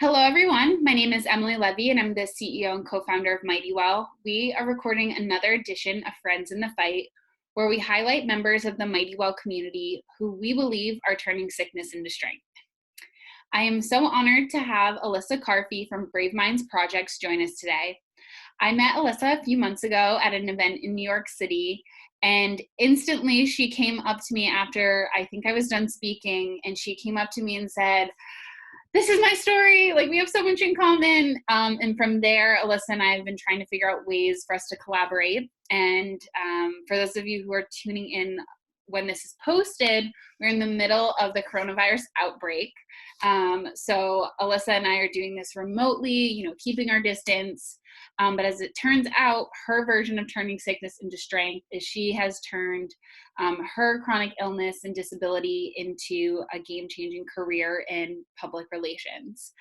Hello, everyone. My name is Emily Levy, and I'm the CEO and co-founder of MightyWell. We are recording another edition of Friends in the Fight, where we highlight members of the MightyWell community who we believe are turning sickness into strength. I am so honored to have Alyssa Carfi from Brave Minds Projects join us today. I met Alyssa a few months ago at an event in New York City, and instantly she came up to me after I think I was done speaking, and she came up to me and said, "This is my story, like we have so much in common." And from there, Alyssa and I have been trying to figure out ways for us to collaborate. And for those of you who are tuning in when this is posted, we're in the middle of the coronavirus outbreak. So Alyssa and I are doing this remotely, keeping our distance. But as it turns out, her version of turning sickness into strength is she has turned her chronic illness and disability into a game-changing career in public relations.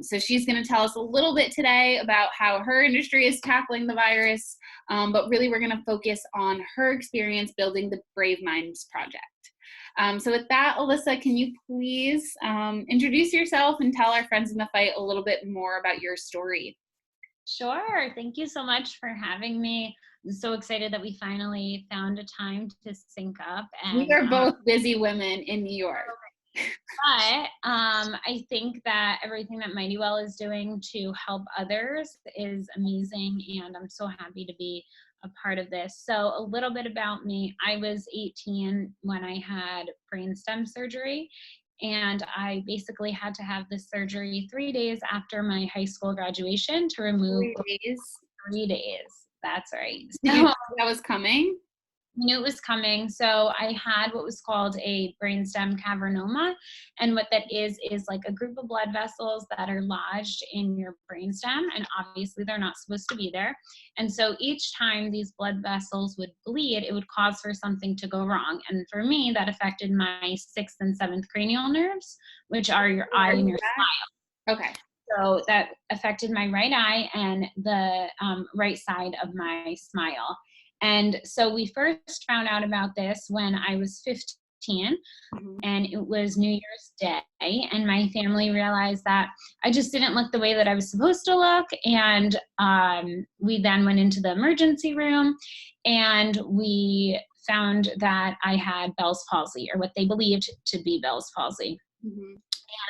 So she's going to tell us a little bit today about how her industry is tackling the virus, but really we're going to focus on her experience building the Brave Minds Project. So with that, Alyssa, can you please introduce yourself and tell our friends in the fight a little bit more about your story? Sure. Thank you so much for having me. I'm so excited that we finally found a time to sync up. And we are both busy women in New York. But I think that everything that MightyWell is doing to help others is amazing, and I'm so happy to be a part of this. So a little bit about me. I was 18 when I had brainstem surgery. And I basically had to have this surgery 3 days after my high school graduation to remove 3 days. 3 days. That's right. Did you know that was coming? I knew it was coming. So I had what was called a brainstem cavernoma. And what that is like a group of blood vessels that are lodged in your brainstem. And obviously they're not supposed to be there. And so each time these blood vessels would bleed, it would cause for something to go wrong. And for me, that affected my 6th and 7th cranial nerves, which are your eye and your smile. Okay. So that affected my right eye and the right side of my smile. And so we first found out about this when I was 15, and it was New Year's Day, and my family realized that I just didn't look the way that I was supposed to look. And we then went into the emergency room, and we found that I had Bell's palsy, or what they believed to be Bell's palsy.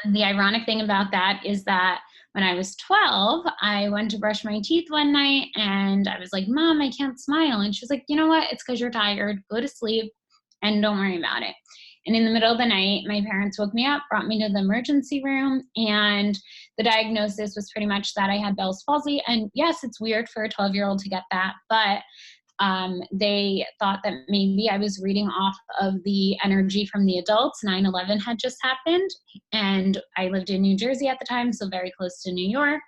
And the ironic thing about that is that when I was 12, I went to brush my teeth one night and I was like, "Mom, I can't smile." And she was like, "You know what? It's because you're tired. Go to sleep and don't worry about it." And in the middle of the night, my parents woke me up, brought me to the emergency room, and the diagnosis was pretty much that I had Bell's palsy. And yes, it's weird for a 12-year-old to get that, but they thought that maybe I was reading off of the energy from the adults. 9/11 had just happened, and I lived in New Jersey at the time, so very close to New York.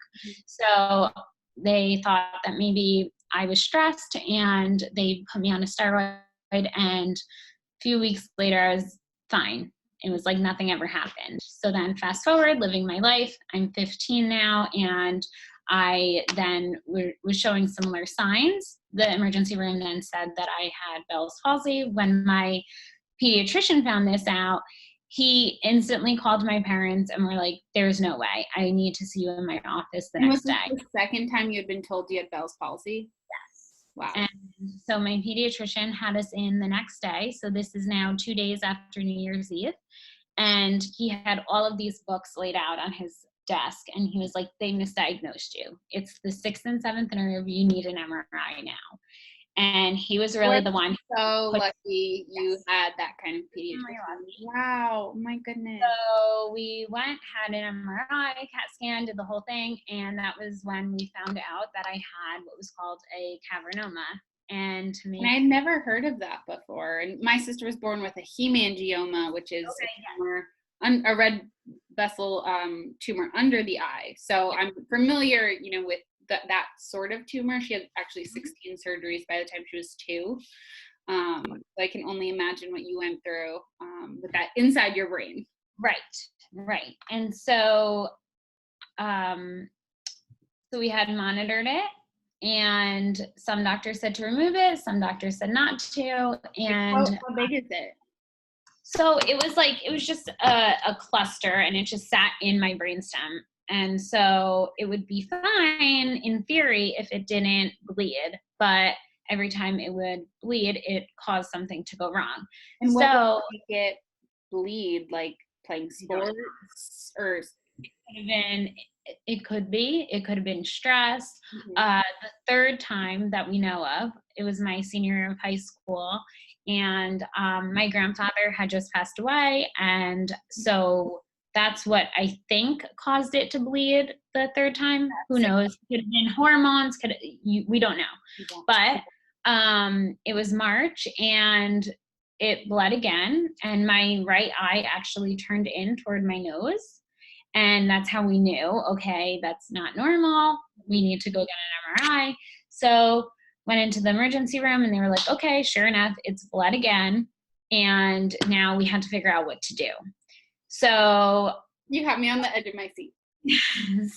So they thought that maybe I was stressed, and they put me on a steroid, and a few weeks later, I was fine. It was like nothing ever happened. So then fast forward, living my life, I'm 15 now, and I then was showing similar signs. The emergency room then said that I had Bell's palsy. When my pediatrician found this out, he instantly called my parents and were like, "There's no way. I need to see you in my office the next day." Was this the second time you had been told you had Bell's palsy? Yes. Wow. And so my pediatrician had us in the next day. So this is now 2 days after New Year's Eve. And he had all of these books laid out on his desk, and he was like, "They misdiagnosed you. It's the 6th and 7th nerve. You need an MRI now." And he was really the one. So lucky you had that kind of pediatrician. Wow, my goodness. So we went, had an MRI, CAT scan, did the whole thing, and that was when we found out that I had what was called a cavernoma. And to me, and I had never heard of that before. And my sister was born with a hemangioma, which is a red vessel tumor under the eye. So I'm familiar, with that sort of tumor. She had actually 16 surgeries by the time she was 2. So I can only imagine what you went through with that inside your brain. Right. And so, so we had monitored it, and some doctors said to remove it, some doctors said not to. And how big is it? So it was just a cluster, and it just sat in my brainstem. And so it would be fine in theory if it didn't bleed, but every time it would bleed, it caused something to go wrong. And what So would make it bleed? Like playing sports or? It could have been stress. Mm-hmm. The third time that we know of, it was my senior year of high school, and my grandfather had just passed away, and so that's what I think caused it to bleed the third time. Who knows? Could have been hormones. We don't know. But it was March, and it bled again, and my right eye actually turned in toward my nose. And that's how we knew, okay, that's not normal. We need to go get an MRI. So went into the emergency room, and they were like, okay, sure enough, it's bled again. And now we had to figure out what to do. So you have me on the edge of my seat.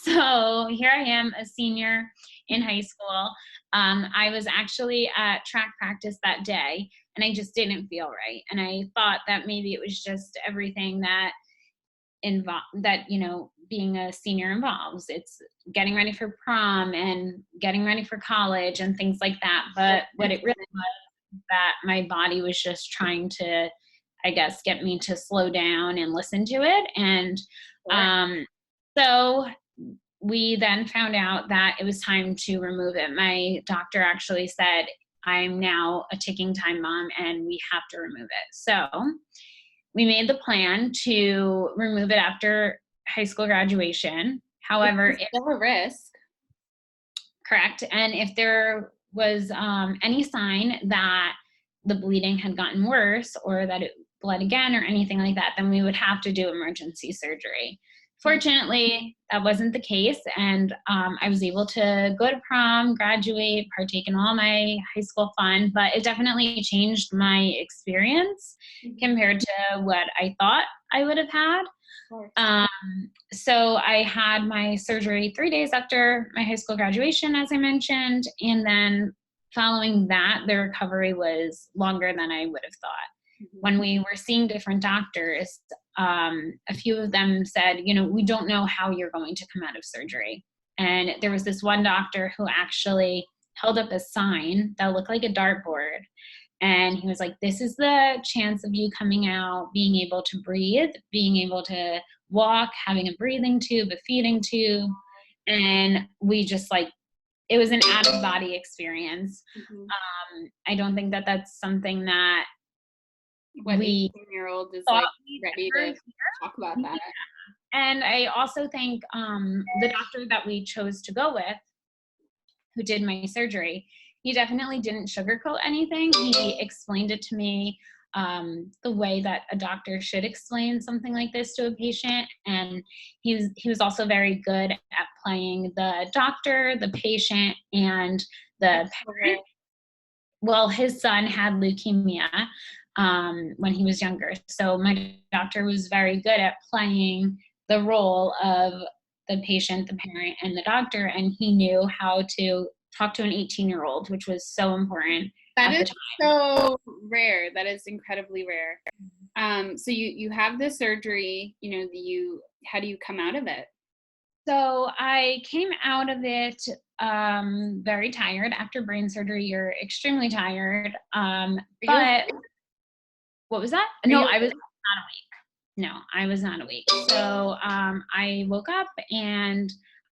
So here I am, a senior in high school. I was actually at track practice that day, and I just didn't feel right. And I thought that maybe it was just everything that being a senior involves. It's getting ready for prom and getting ready for college and things like that. But what it really was, that my body was just trying to, I guess, get me to slow down and listen to it. And so we then found out that it was time to remove it. My doctor actually said, I'm now a ticking time bomb and we have to remove it. So we made the plan to remove it after high school graduation. However, it's still a risk. Correct. And if there was any sign that the bleeding had gotten worse or that it bled again or anything like that, then we would have to do emergency surgery. Fortunately, that wasn't the case, and I was able to go to prom, graduate, partake in all my high school fun, but it definitely changed my experience compared to what I thought I would have had. So I had my surgery 3 days after my high school graduation, as I mentioned, and then following that, the recovery was longer than I would have thought. When we were seeing different doctors, a few of them said, we don't know how you're going to come out of surgery. And there was this one doctor who actually held up a sign that looked like a dartboard. And he was like, this is the chance of you coming out, being able to breathe, being able to walk, having a breathing tube, a feeding tube. And we just it was an out of body experience. I don't think that that's something that when we 18-year-old is ready to talk about that. And I also think the doctor that we chose to go with, who did my surgery, he definitely didn't sugarcoat anything. He explained it to me the way that a doctor should explain something like this to a patient. And he was also very good at playing the doctor, the patient, and the parent. Well, his son had leukemia when he was younger. So my doctor was very good at playing the role of the patient, the parent, and the doctor. And he knew how to talk to an 18-year-old, which was so important. That is so rare. That is incredibly rare. So you have this surgery, how do you come out of it? So I came out of it very tired. After brain surgery, you're extremely tired. But what was that? No, I was not awake. No, I was not awake. So I woke up and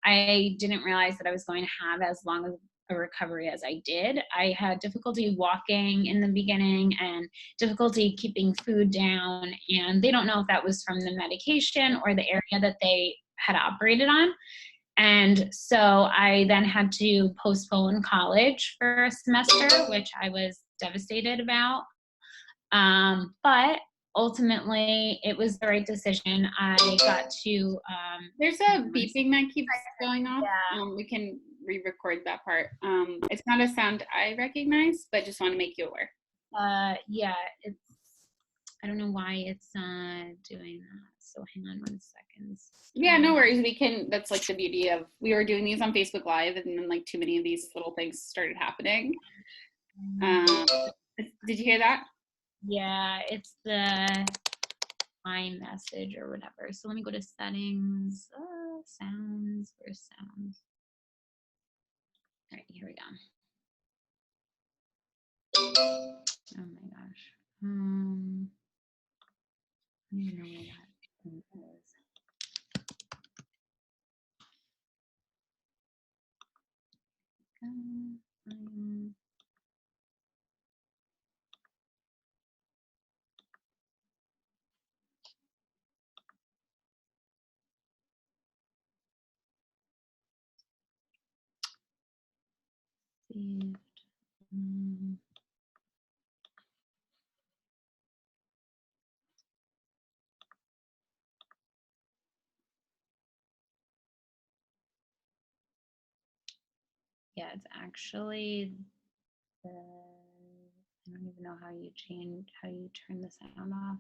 I didn't realize that I was going to have as long of a recovery as I did. I had difficulty walking in the beginning and difficulty keeping food down. And they don't know if that was from the medication or the area that they had operated on. And so I then had to postpone college for a semester, which I was devastated about. But ultimately, it was the right decision. I got to. There's a beeping that keeps going off. Yeah. We can re-record that part. It's not a sound I recognize, but just want to make you aware. Yeah, I don't know why it's doing that. So hang on 1 second. Yeah, no worries. That's the beauty of, we were doing these on Facebook Live, and then too many of these little things started happening. Did you hear that? Yeah, it's the iMessage or whatever. So let me go to settings, sounds, where's sounds? All right, here we go. Oh my gosh. I don't even know where that thing is. Saved. Yeah, it's actually the, I don't even know how you turn the sound off.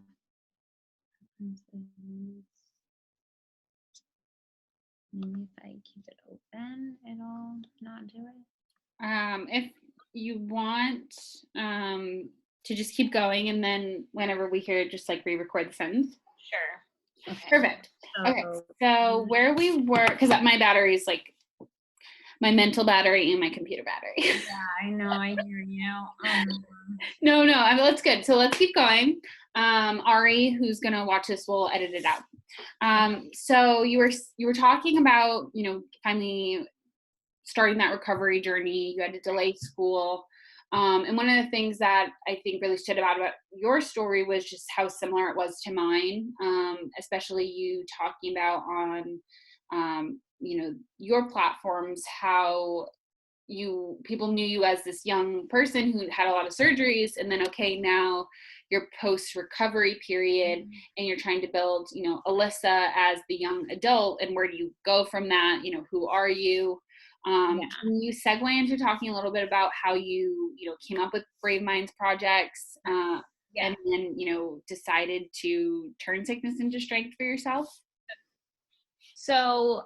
Maybe if I keep it open, it'll not do it. If you want to just keep going, and then whenever we hear it, just like re-record the sentence. Sure. Okay. Perfect. Okay, so where we were, because my battery is like my mental battery and my computer battery. Yeah, I know. I hear you. No, I mean, that's good. So let's keep going. Ari, who's gonna watch this, will edit it out. So you were talking about, finally starting that recovery journey. You had to delay school. And one of the things that I think really stood out about your story was just how similar it was to mine, especially you talking about on, your platforms, how people knew you as this young person who had a lot of surgeries, and then, okay, now your post-recovery period, and you're trying to build, Alyssa as the young adult, and where do you go from that? Who are you? Can you segue into talking a little bit about how you came up with Brave Minds projects, and then decided to turn sickness into strength for yourself? So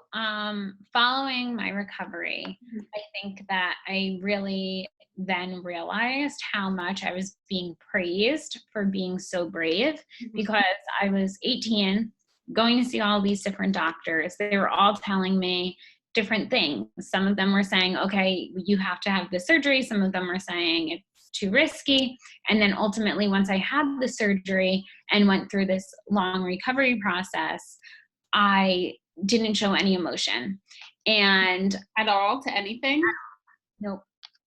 following my recovery, I think that I really then realized how much I was being praised for being so brave, because I was 18, going to see all these different doctors. They were all telling me different things. Some of them were saying, okay, you have to have the surgery. Some of them were saying it's too risky. And then ultimately, once I had the surgery and went through this long recovery process, I didn't show any emotion. And at all to anything? Nope.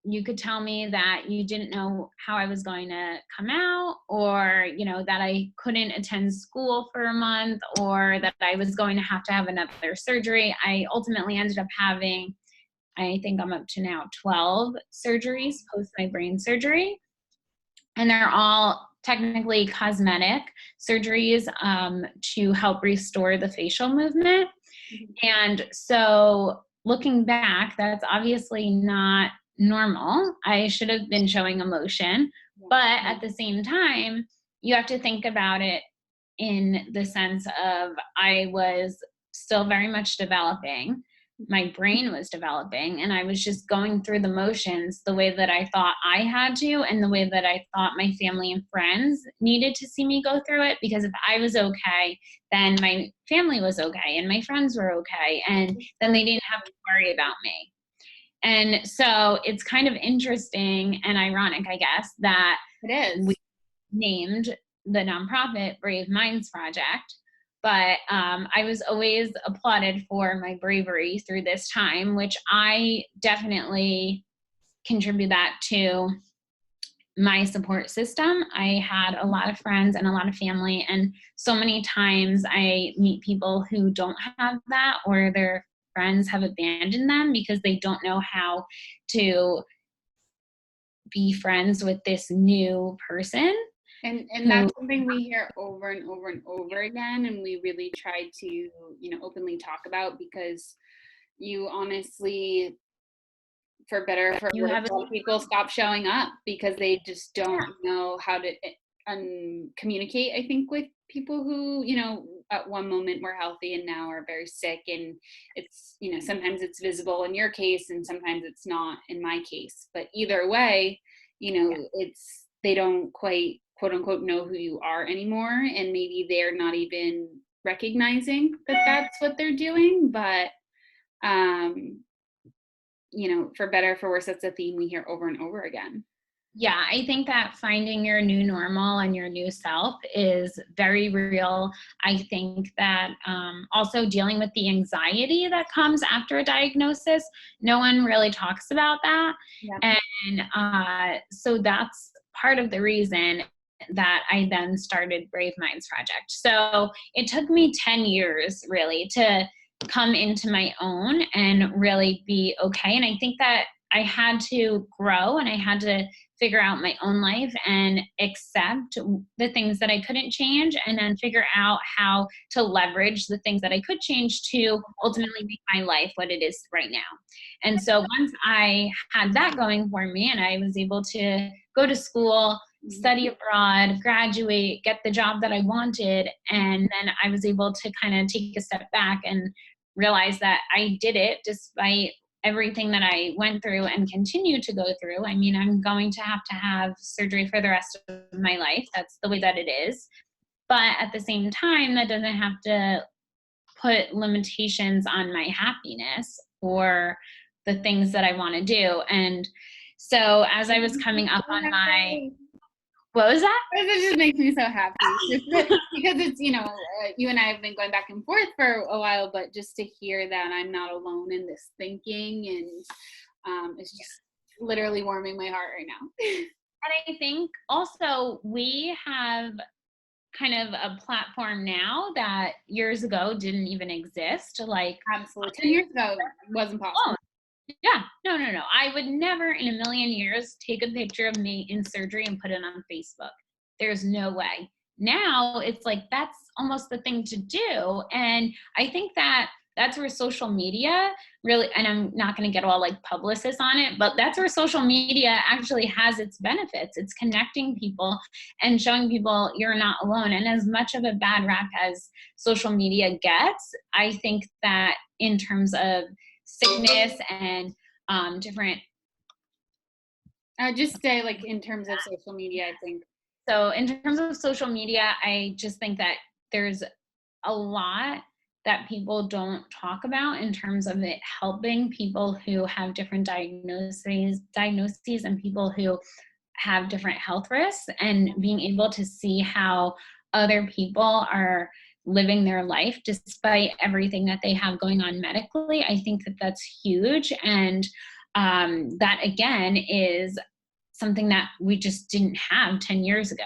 You could tell me that you didn't know how I was going to come out, or, that I couldn't attend school for a month, or that I was going to have another surgery. I ultimately ended up having, I think I'm up to now 12 surgeries post my brain surgery. And they're all technically cosmetic surgeries to help restore the facial movement. And so looking back, that's obviously not normal. I should have been showing emotion, but at the same time, you have to think about it in the sense of I was still very much developing. My brain was developing, and I was just going through the motions the way that I thought I had to, and the way that I thought my family and friends needed to see me go through it. Because if I was okay, then my family was okay, and my friends were okay, and then they didn't have to worry about me. And so it's kind of interesting and ironic, I guess, that it is. We named the nonprofit Brave Minds Project. But I was always applauded for my bravery through this time, which I definitely contribute that to my support system. I had a lot of friends and a lot of family, and so many times I meet people who don't have that, or their friends have abandoned them because they don't know how to be friends with this new person. And that's something we hear over and over and over again, and we really try to, openly talk about, because you honestly, for better, for worse, a lot of people stop showing up because they just don't know how to communicate, I think, with people who, at one moment were healthy and now are very sick. And it's, sometimes it's visible in your case and sometimes it's not in my case. But either way, it's, they don't quite quote unquote know who you are anymore, and maybe they're not even recognizing that that's what they're doing. But for better or for worse, that's a theme we hear over and over again. Yeah, I think that finding your new normal and your new self is very real. I think that also dealing with the anxiety that comes after a diagnosis, no one really talks about that. Yeah. And so that's part of the reason that I then started Brave Minds Project. So it took me 10 years really to come into my own and really be okay. And I think that I had to grow and I had to figure out my own life and accept the things that I couldn't change, and then figure out how to leverage the things that I could change to ultimately make my life what it is right now. And so once I had that going for me and I was able to go to school, study abroad, graduate, get the job that I wanted, and then I was able to kind of take a step back and realize that I did it despite everything that I went through and continue to go through. I mean, I'm going to have surgery for the rest of my life. That's the way that it is. But at the same time, that doesn't have to put limitations on my happiness or the things that I want to do. And so as I was coming up on my, what was that? It just makes me so happy because it's, you and I have been going back and forth for a while, but just to hear that I'm not alone in this thinking, and it's just literally warming my heart right now. And I think also we have kind of a platform now that years ago didn't even exist. Like absolutely 10 years ago wasn't possible. Yeah, no. I would never in a million years take a picture of me in surgery and put it on Facebook. There's no way. Now it's like that's almost the thing to do. And I think that that's where social media really, and I'm not going to get all like publicist on it, but that's where social media actually has its benefits. It's connecting people and showing people you're not alone. And as much of a bad rap as social media gets, I think that in terms of sickness and different. Just say like in terms of social media, I think. So in terms of social media, I just think that there's a lot that people don't talk about in terms of it helping people who have different diagnoses and people who have different health risks, and being able to see how other people are living their life despite everything that they have going on medically. I think that that's huge. And that again is something that we just didn't have 10 years ago.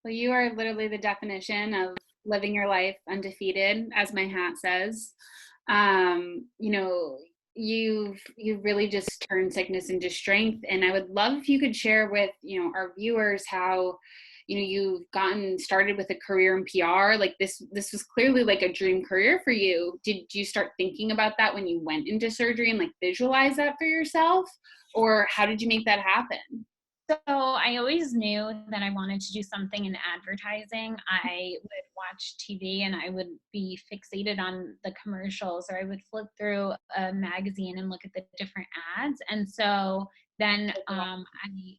Well, you are literally the definition of living your life undefeated, as my hat says. You've really just turned sickness into strength. And I would love if you could share with, our viewers how, you've gotten started with a career in PR. Like this was clearly like a dream career for you. Did you start thinking about that when you went into surgery and like visualize that for yourself? Or how did you make that happen? So I always knew that I wanted to do something in advertising. I would watch TV and I would be fixated on the commercials, or I would flip through a magazine and look at the different ads. And so then I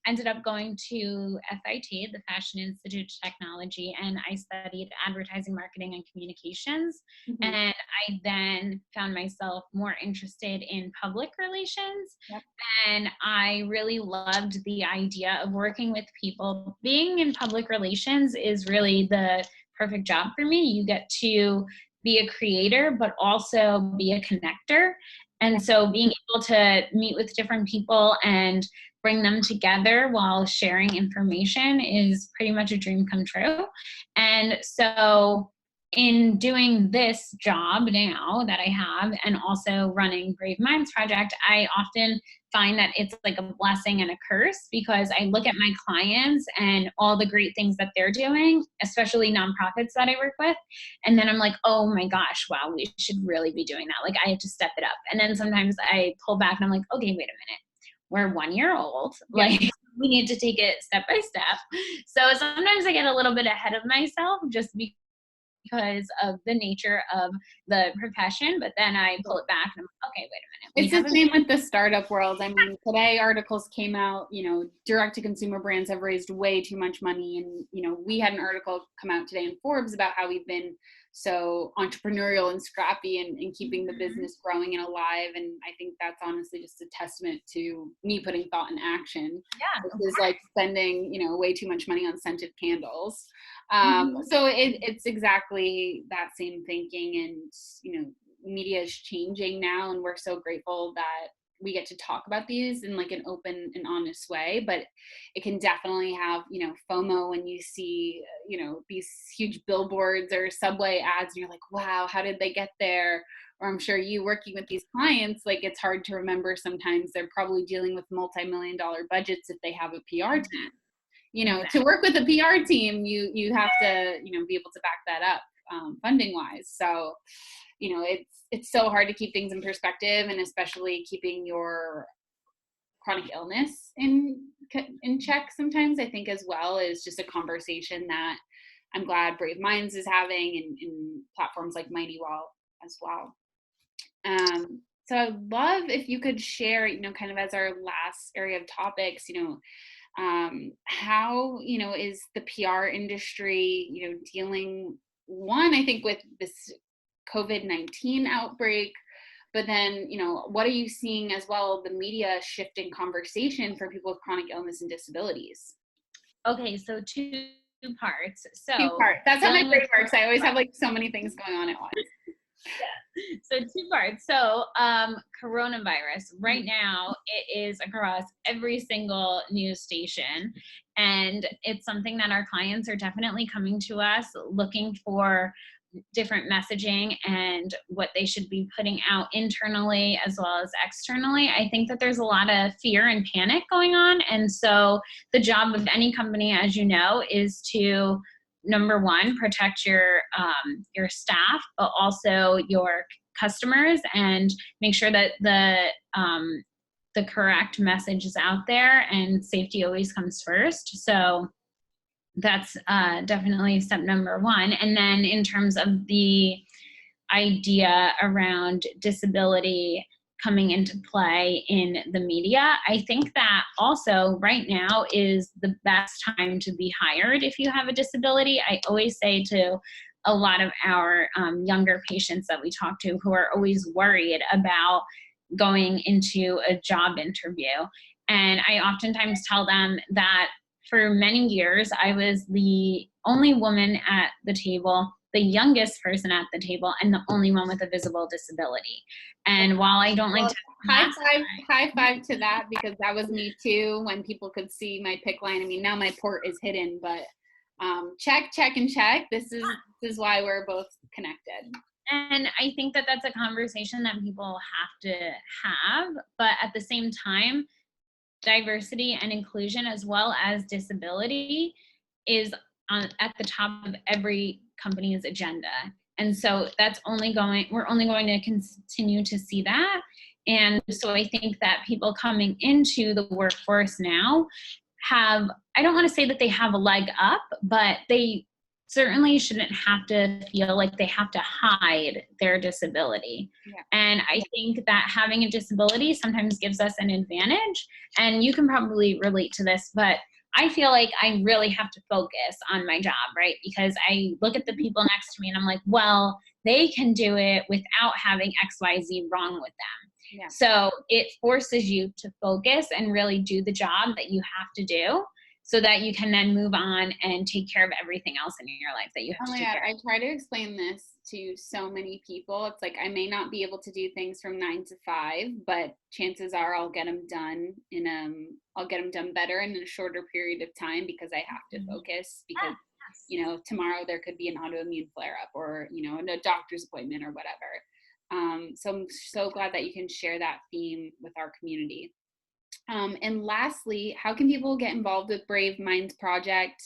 ended up going to FIT, the Fashion Institute of Technology, and I studied advertising, marketing, and communications. Mm-hmm. And I then found myself more interested in public relations. Yep. And I really loved the idea of working with people. Being in public relations is really the perfect job for me. You get to be a creator, but also be a connector. And so being able to meet with different people and bring them together while sharing information is pretty much a dream come true. And so in doing this job now that I have, and also running Brave Minds Project, I often find that it's like a blessing and a curse, because I look at my clients and all the great things that they're doing, especially nonprofits that I work with. And then I'm like, oh my gosh, wow, we should really be doing that. Like I have to step it up. And then sometimes I pull back and I'm like, okay, wait a minute. We're 1 year old. Like we need to take it step by step. So sometimes I get a little bit ahead of myself just because of the nature of the profession, but then I pull it back and I'm like, okay, wait a minute, It's the same with the startup world. I mean, today articles came out, direct to consumer brands have raised way too much money. And, we had an article come out today in Forbes about how we've been so entrepreneurial and scrappy and keeping the business growing and alive. And I think that's honestly just a testament to me putting thought in action. Yeah. This is like spending, way too much money on scented candles. So it's exactly that same thinking. And, media is changing now, and we're so grateful that we get to talk about these in like an open and honest way. But it can definitely have, FOMO when you see, these huge billboards or subway ads and you're like, wow, how did they get there? Or I'm sure you working with these clients, like it's hard to remember sometimes they're probably dealing with multi-million-dollar budgets if they have a PR team. To work with a PR team, you have to, be able to back that up funding wise. So, it's so hard to keep things in perspective, and especially keeping your chronic illness in check sometimes, I think, as well, is just a conversation that I'm glad Brave Minds is having in platforms like Mighty Well as well. So I'd love if you could share, kind of as our last area of topics, how, is the PR industry, dealing, one, I think with this COVID-19 outbreak, but then, what are you seeing as well, the media shifting conversation for people with chronic illness and disabilities? Okay, so two parts. Two parts. That's not my favorite part, because I always have like so many things going on at once. Yeah. So two parts. So coronavirus, right now it is across every single news station, and it's something that our clients are definitely coming to us looking for different messaging and what they should be putting out internally as well as externally. I think that there's a lot of fear and panic going on. And so the job of any company, as you know, is to, number one, protect your staff, but also your customers, and make sure that the correct message is out there, and safety always comes first. So that's definitely step number one. And then in terms of the idea around disability coming into play in the media, I think that also right now is the best time to be hired if you have a disability. I always say to a lot of our younger patients that we talk to who are always worried about going into a job interview, and I oftentimes tell them that for many years, I was the only woman at the table, the youngest person at the table, and the only one with a visible disability. And while I don't like to high five to that, because that was me too, when people could see my PIC line. I mean, now my port is hidden, but check, and check. This is why we're both connected. And I think that that's a conversation that people have to have, but at the same time, diversity and inclusion as well as disability is at the top of every company's agenda. And so we're only going to continue to see that. And so I think that people coming into the workforce now have, I don't want to say that they have a leg up, but they certainly shouldn't have to feel like they have to hide their disability. Yeah. And I think that having a disability sometimes gives us an advantage, and you can probably relate to this, but I feel like I really have to focus on my job, right? Because I look at the people next to me and I'm like, well, they can do it without having XYZ wrong with them. Yeah. So it forces you to focus and really do the job that you have to do, so that you can then move on and take care of everything else in your life that you have to take care of. I try to explain this to so many people. It's like, I may not be able to do things from 9 to 5, but chances are I'll get them done better in a shorter period of time, because I have to focus, because, tomorrow there could be an autoimmune flare up, or, a doctor's appointment or whatever. So I'm so glad that you can share that theme with our community. And lastly, how can people get involved with Brave Minds Project?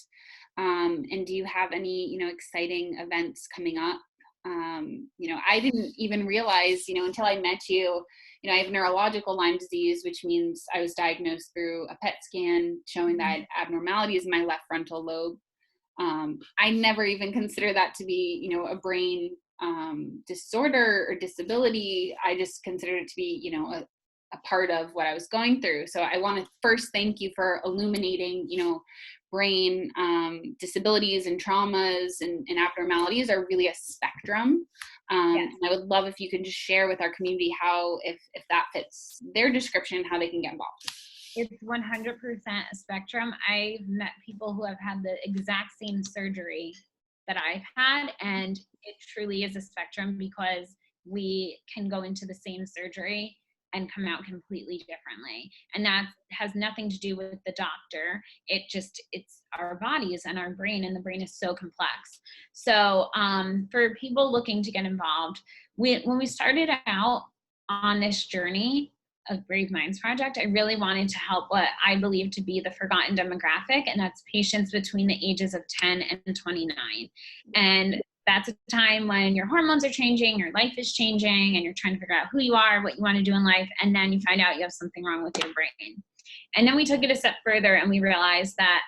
And do you have any, exciting events coming up? I didn't even realize, until I met you, I have neurological Lyme disease, which means I was diagnosed through a PET scan showing that abnormalities in my left frontal lobe. I never even considered that to be, a brain disorder or disability. I just considered it to be, you know, a part of what I was going through. So I want to first thank you for illuminating, you know, brain disabilities and traumas and abnormalities are really a spectrum. Yes. And I would love if you could just share with our community how, if that fits their description, how they can get involved. It's 100% a spectrum. I've met people who have had the exact same surgery that I've had, and it truly is a spectrum because we can go into the same surgery and come out completely differently. And that has nothing to do with the doctor. It's our bodies and our brain, and the brain is so complex. So for people looking to get involved, when we started out on this journey of Brave Minds Project, I really wanted to help what I believe to be the forgotten demographic, and that's patients between the ages of 10 and 29. And that's a time when your hormones are changing, your life is changing, and you're trying to figure out who you are, what you want to do in life, and then you find out you have something wrong with your brain. And then we took it a step further, and we realized that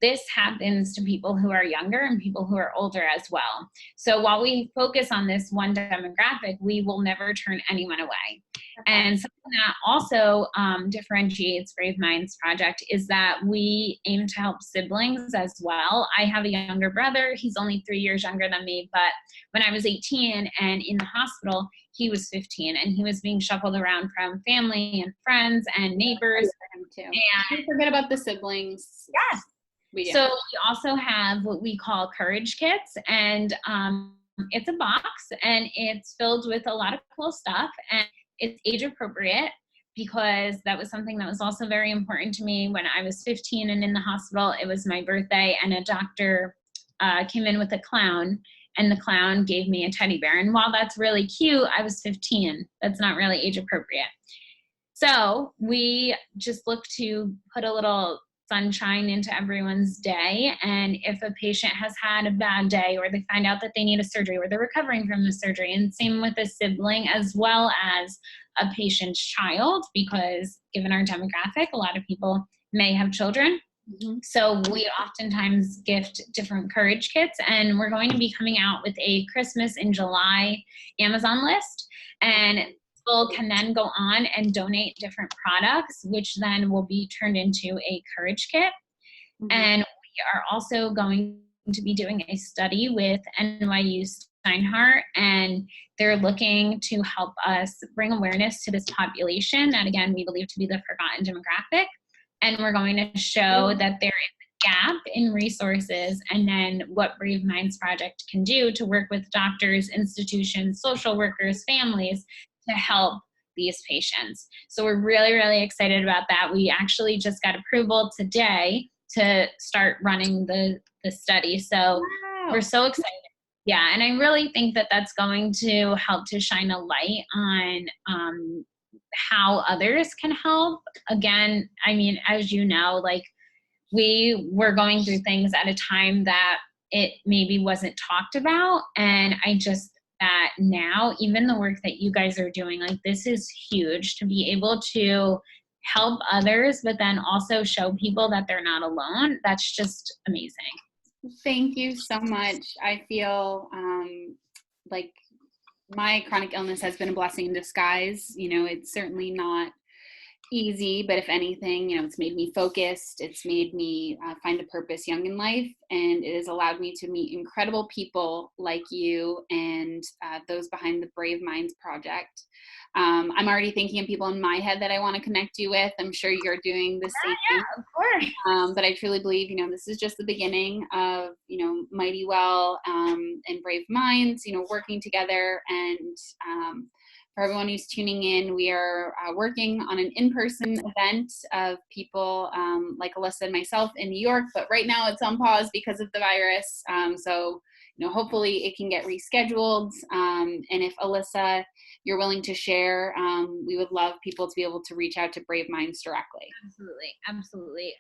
this happens to people who are younger and people who are older as well. So while we focus on this one demographic, we will never turn anyone away. And something that also differentiates Brave Minds Project is that we aim to help siblings as well. I have a younger brother. He's only 3 years younger than me, but when I was 18 and in the hospital, he was 15, and he was being shuffled around from family and friends and neighbors. Too. And don't forget about the siblings. Yes. So we also have what we call courage kits, and it's a box, and it's filled with a lot of cool stuff, and it's age appropriate because that was something that was also very important to me when I was 15 and in the hospital. It was my birthday, and a doctor came in with a clown, and the clown gave me a teddy bear. And while that's really cute, I was 15. That's not really age appropriate. So we just look to put a little sunshine into everyone's day. And if a patient has had a bad day, or they find out that they need a surgery, or they're recovering from the surgery, and same with a sibling as well as a patient's child, because given our demographic, a lot of people may have children. Mm-hmm. So we oftentimes gift different courage kits, and we're going to be coming out with a Christmas in July Amazon list, and people can then go on and donate different products, which then will be turned into a courage kit. Mm-hmm. And we are also going to be doing a study with NYU Steinhardt, and they're looking to help us bring awareness to this population that, again, we believe to be the forgotten demographic. And we're going to show that there is a gap in resources, and then what Brave Minds Project can do to work with doctors, institutions, social workers, families, to help these patients. So we're really, really excited about that. We actually just got approval today to start running the study. So wow. We're so excited. Yeah, and I really think that that's going to help to shine a light on how others can help. Again, I mean, as you know, like we were going through things at a time that it maybe wasn't talked about. And I just, that now, even the work that you guys are doing, like this is huge to be able to help others, but then also show people that they're not alone. That's just amazing. Thank you so much. I feel like my chronic illness has been a blessing in disguise. You know, it's certainly not easy, but if anything, you know, it's made me focused. It's made me find a purpose young in life, and it has allowed me to meet incredible people like you and those behind the Brave Minds Project. I'm already thinking of people in my head that I want to connect you with. I'm sure you're doing the same thing. Yeah, of course. But I truly believe, you know, this is just the beginning of, you know, Mighty Well and Brave Minds, you know, working together. And for everyone who's tuning in, we are working on an in-person event of people like Alyssa and myself in New York, but right now it's on pause because of the virus. So, you know, hopefully it can get rescheduled. And if Alyssa, you're willing to share, we would love people to be able to reach out to Brave Minds directly. Absolutely. Absolutely.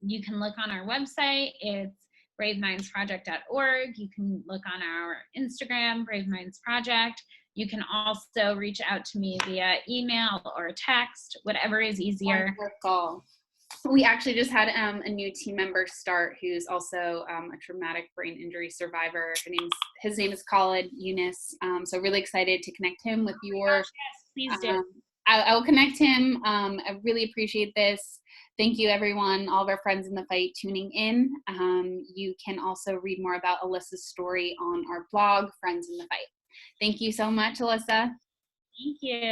You can look on our website. It's bravemindsproject.org. You can look on our Instagram, Brave Minds Project. You can also reach out to me via email or text, whatever is easier. Wonderful. We actually just had a new team member start who's also a traumatic brain injury survivor. His name is Khalid Yunus. So really excited to connect him with your. Gosh, yes, please do. I will connect him. I really appreciate this. Thank you, everyone, all of our friends in the fight tuning in. You can also read more about Alyssa's story on our blog, Friends in the Fight. Thank you so much, Alyssa. Thank you.